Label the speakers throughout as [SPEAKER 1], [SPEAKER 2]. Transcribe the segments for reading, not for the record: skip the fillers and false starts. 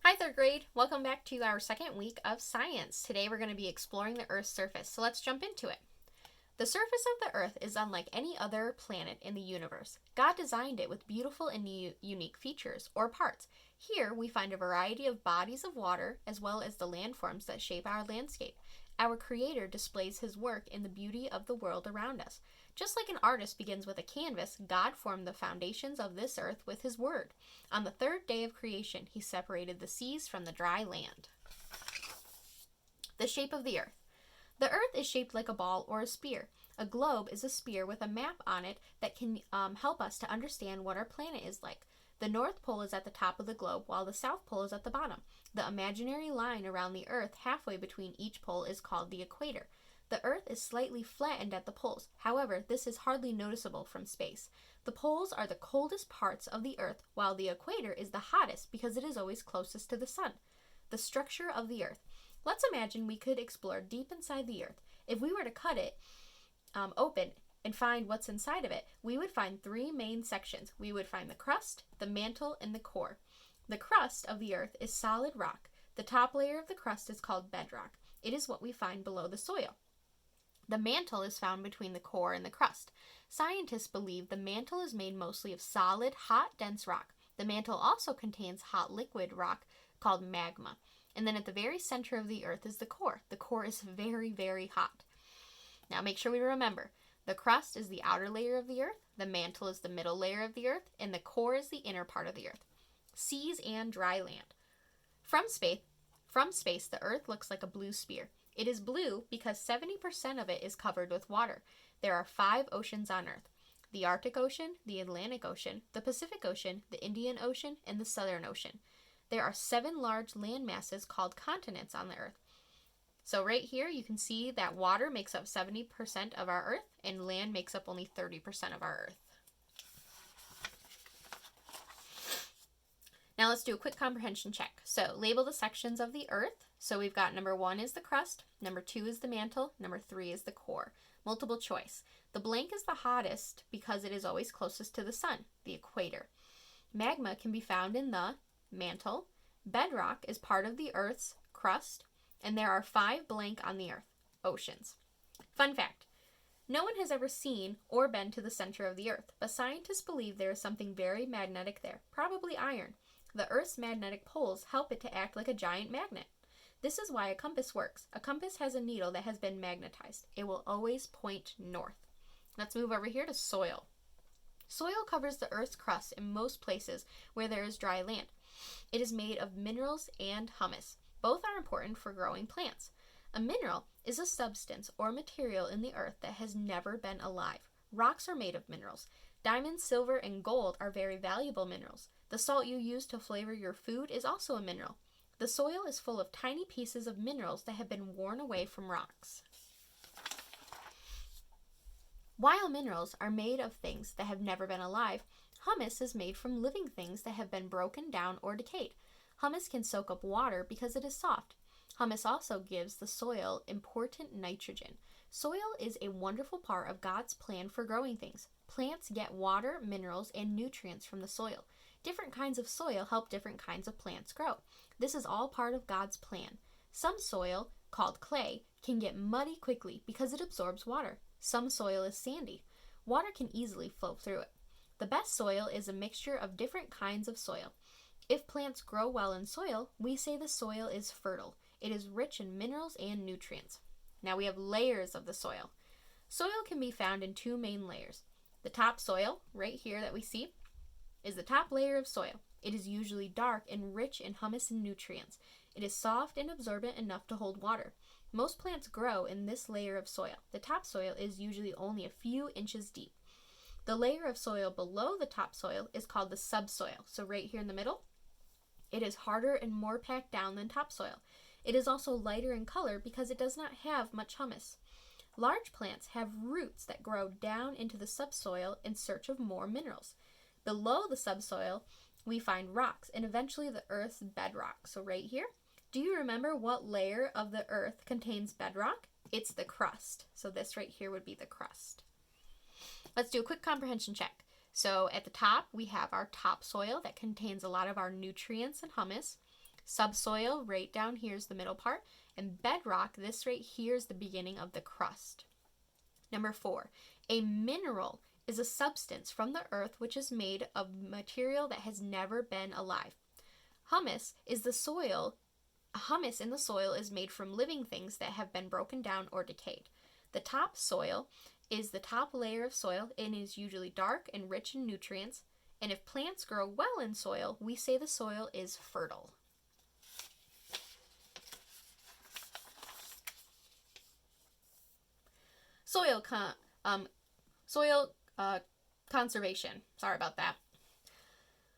[SPEAKER 1] Hi, third grade. Welcome back to our second week of science. Today we're going to be exploring the Earth's surface, so let's jump into it. The surface of the Earth is unlike any other planet in the universe. God designed it with beautiful and unique features, or parts. Here we find a variety of bodies of water, as well as the landforms that shape our landscape. Our Creator displays His work in the beauty of the world around us. Just like an artist begins with a canvas, God formed the foundations of this earth with His word. On the third day of creation, He separated the seas from the dry land. The shape of the earth. The earth is shaped like a ball or a spear. A globe is a spear with a map on it that can help us to understand what our planet is like. The North Pole is at the top of the globe, while the South Pole is at the bottom. The imaginary line around the Earth halfway between each pole is called the equator. The Earth is slightly flattened at the poles. However, this is hardly noticeable from space. The poles are the coldest parts of the Earth, while the equator is the hottest because it is always closest to the sun. The structure of the Earth. Let's imagine we could explore deep inside the Earth. If we were to cut it open and find what's inside of it, we would find three main sections. We would find the crust, the mantle, and the core. The crust of the Earth is solid rock. The top layer of the crust is called bedrock. It is what we find below the soil. The mantle is found between the core and the crust. Scientists believe the mantle is made mostly of solid, hot, dense rock. The mantle also contains hot liquid rock called magma. And then at the very center of the Earth is the core. The core is very, very hot. Now make sure we remember, the crust is the outer layer of the Earth, the mantle is the middle layer of the Earth, and the core is the inner part of the Earth. Seas and dry land. From space, the Earth looks like a blue sphere. It is blue because 70% of it is covered with water. There are 5 oceans on Earth: the Arctic Ocean, the Atlantic Ocean, the Pacific Ocean, the Indian Ocean, and the Southern Ocean. There are 7 large land masses called continents on the Earth. So right here you can see that water makes up 70% of our Earth and land makes up only 30% of our Earth. Now let's do a quick comprehension check. So label the sections of the Earth. So we've got number 1 is the crust, number 2 is the mantle, number 3 is the core. Multiple choice. The blank is the hottest because it is always closest to the sun, the equator. Magma can be found in the mantle. Bedrock is part of the Earth's crust. And there are 5 blank on the Earth, oceans. Fun fact, no one has ever seen or been to the center of the Earth, but scientists believe there is something very magnetic there, probably iron. The Earth's magnetic poles help it to act like a giant magnet. This is why a compass works. A compass has a needle that has been magnetized. It will always point north. Let's move over here to soil. Soil covers the Earth's crust in most places where there is dry land. It is made of minerals and humus. Both are important for growing plants. A mineral is a substance or material in the earth that has never been alive. Rocks are made of minerals. Diamonds, silver, and gold are very valuable minerals. The salt you use to flavor your food is also a mineral. The soil is full of tiny pieces of minerals that have been worn away from rocks. While minerals are made of things that have never been alive, humus is made from living things that have been broken down or decayed. Humus can soak up water because it is soft. Humus also gives the soil important nitrogen. Soil is a wonderful part of God's plan for growing things. Plants get water, minerals, and nutrients from the soil. Different kinds of soil help different kinds of plants grow. This is all part of God's plan. Some soil, called clay, can get muddy quickly because it absorbs water. Some soil is sandy. Water can easily flow through it. The best soil is a mixture of different kinds of soil. If plants grow well in soil, we say the soil is fertile. It is rich in minerals and nutrients. Now we have layers of the soil. Soil can be found in 2 main layers. The topsoil, right here that we see, is the top layer of soil. It is usually dark and rich in humus and nutrients. It is soft and absorbent enough to hold water. Most plants grow in this layer of soil. The topsoil is usually only a few inches deep. The layer of soil below the topsoil is called the subsoil. So right here in the middle, it is harder and more packed down than topsoil. It is also lighter in color because it does not have much humus. Large plants have roots that grow down into the subsoil in search of more minerals. Below the subsoil, we find rocks and eventually the Earth's bedrock. So right here, do you remember what layer of the Earth contains bedrock? It's the crust. So this right here would be the crust. Let's do a quick comprehension check. So at the top, we have our topsoil that contains a lot of our nutrients and humus. Subsoil, right down here is the middle part. And bedrock, this right here is the beginning of the crust. Number 4, a mineral is a substance from the earth which is made of material that has never been alive. Humus in the soil is made from living things that have been broken down or decayed. The topsoil is the top layer of soil and is usually dark and rich in nutrients. And if plants grow well in soil, we say the soil is fertile. Soil conservation. Sorry about that.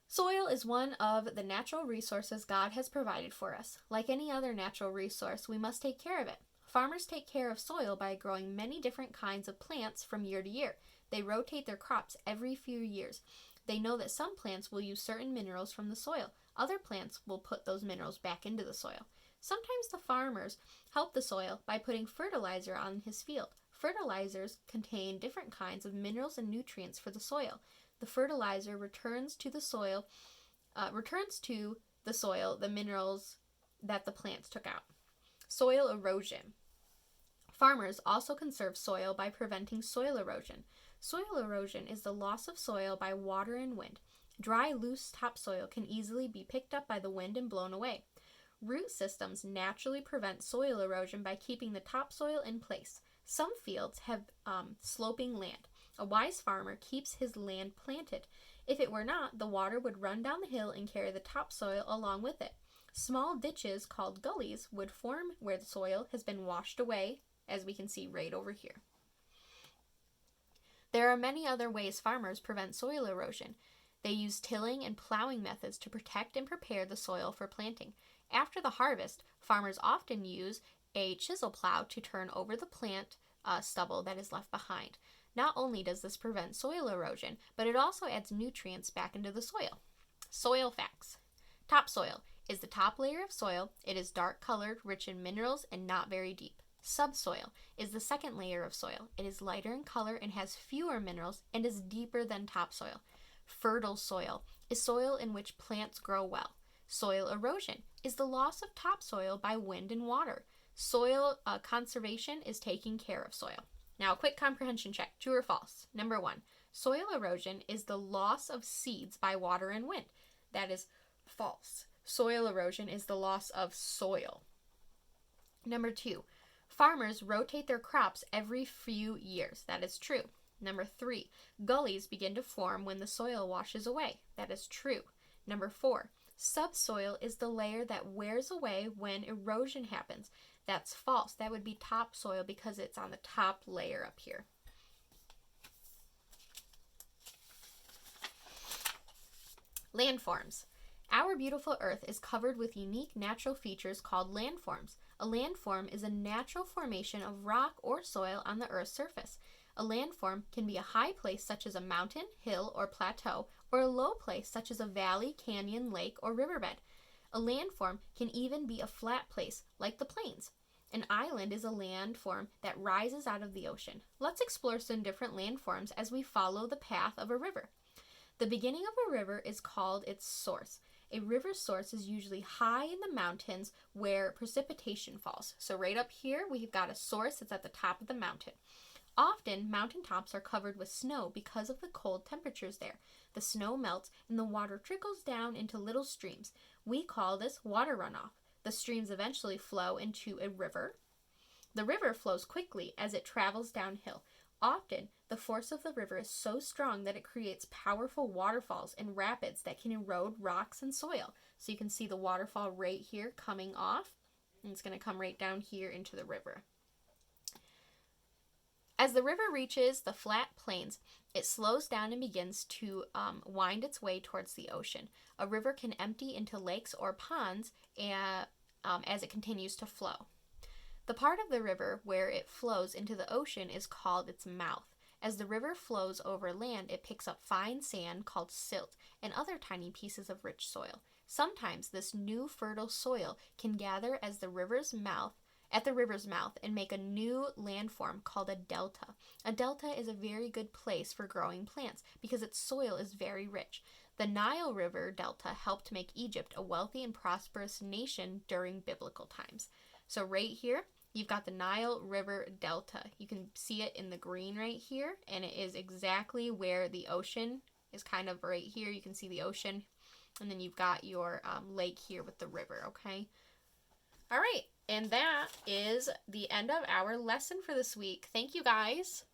[SPEAKER 1] Soil is one of the natural resources God has provided for us. Like any other natural resource, we must take care of it. Farmers take care of soil by growing many different kinds of plants from year to year. They rotate their crops every few years. They know that some plants will use certain minerals from the soil. Other plants will put those minerals back into the soil. Sometimes the farmers help the soil by putting fertilizer on his field. Fertilizers contain different kinds of minerals and nutrients for the soil. The fertilizer returns to the soil the minerals that the plants took out. Soil erosion. Farmers also conserve soil by preventing soil erosion. Soil erosion is the loss of soil by water and wind. Dry, loose topsoil can easily be picked up by the wind and blown away. Root systems naturally prevent soil erosion by keeping the topsoil in place. Some fields have sloping land. A wise farmer keeps his land planted. If it were not, the water would run down the hill and carry the topsoil along with it. Small ditches called gullies would form where the soil has been washed away, as we can see right over here. There are many other ways farmers prevent soil erosion. They use tilling and plowing methods to protect and prepare the soil for planting. After the harvest, farmers often use a chisel plow to turn over the plant stubble that is left behind. Not only does this prevent soil erosion, but it also adds nutrients back into the soil. Soil facts. Topsoil is the top layer of soil. It is dark colored, rich in minerals, and not very deep. Subsoil is the second layer of soil. It is lighter in color and has fewer minerals and is deeper than topsoil. Fertile soil is soil in which plants grow well. Soil erosion is the loss of topsoil by wind and water. Soil conservation is taking care of soil. Now, a quick comprehension check. True or false? Number 1, soil erosion is the loss of seeds by water and wind. That is false. Soil erosion is the loss of soil. Number 2, farmers rotate their crops every few years. That is true. Number 3, gullies begin to form when the soil washes away. That is true. Number 4, subsoil is the layer that wears away when erosion happens. That's false. That would be topsoil because it's on the top layer up here. Landforms. Our beautiful earth is covered with unique natural features called landforms. A landform is a natural formation of rock or soil on the earth's surface. A landform can be a high place such as a mountain, hill, or plateau, or a low place such as a valley, canyon, lake, or riverbed. A landform can even be a flat place, like the plains. An island is a landform that rises out of the ocean. Let's explore some different landforms as we follow the path of a river. The beginning of a river is called its source. A river's source is usually high in the mountains where precipitation falls. So right up here, we've got a source that's at the top of the mountain. Often, mountaintops are covered with snow because of the cold temperatures there. The snow melts and the water trickles down into little streams. We call this water runoff. The streams eventually flow into a river. The river flows quickly as it travels downhill. Often, the force of the river is so strong that it creates powerful waterfalls and rapids that can erode rocks and soil. So you can see the waterfall right here coming off, and it's going to come right down here into the river. As the river reaches the flat plains, it slows down and begins to wind its way towards the ocean. A river can empty into lakes or ponds as it continues to flow. The part of the river where it flows into the ocean is called its mouth. As the river flows over land, it picks up fine sand called silt and other tiny pieces of rich soil. Sometimes this new fertile soil can gather at the river's mouth and make a new landform called a delta. A delta is a very good place for growing plants because its soil is very rich. The Nile River Delta helped make Egypt a wealthy and prosperous nation during biblical times. So right here, you've got the Nile River Delta. You can see it in the green right here, and it is exactly where the ocean is kind of right here. You can see the ocean, and then you've got your lake here with the river, okay? All right, and that is the end of our lesson for this week. Thank you, guys.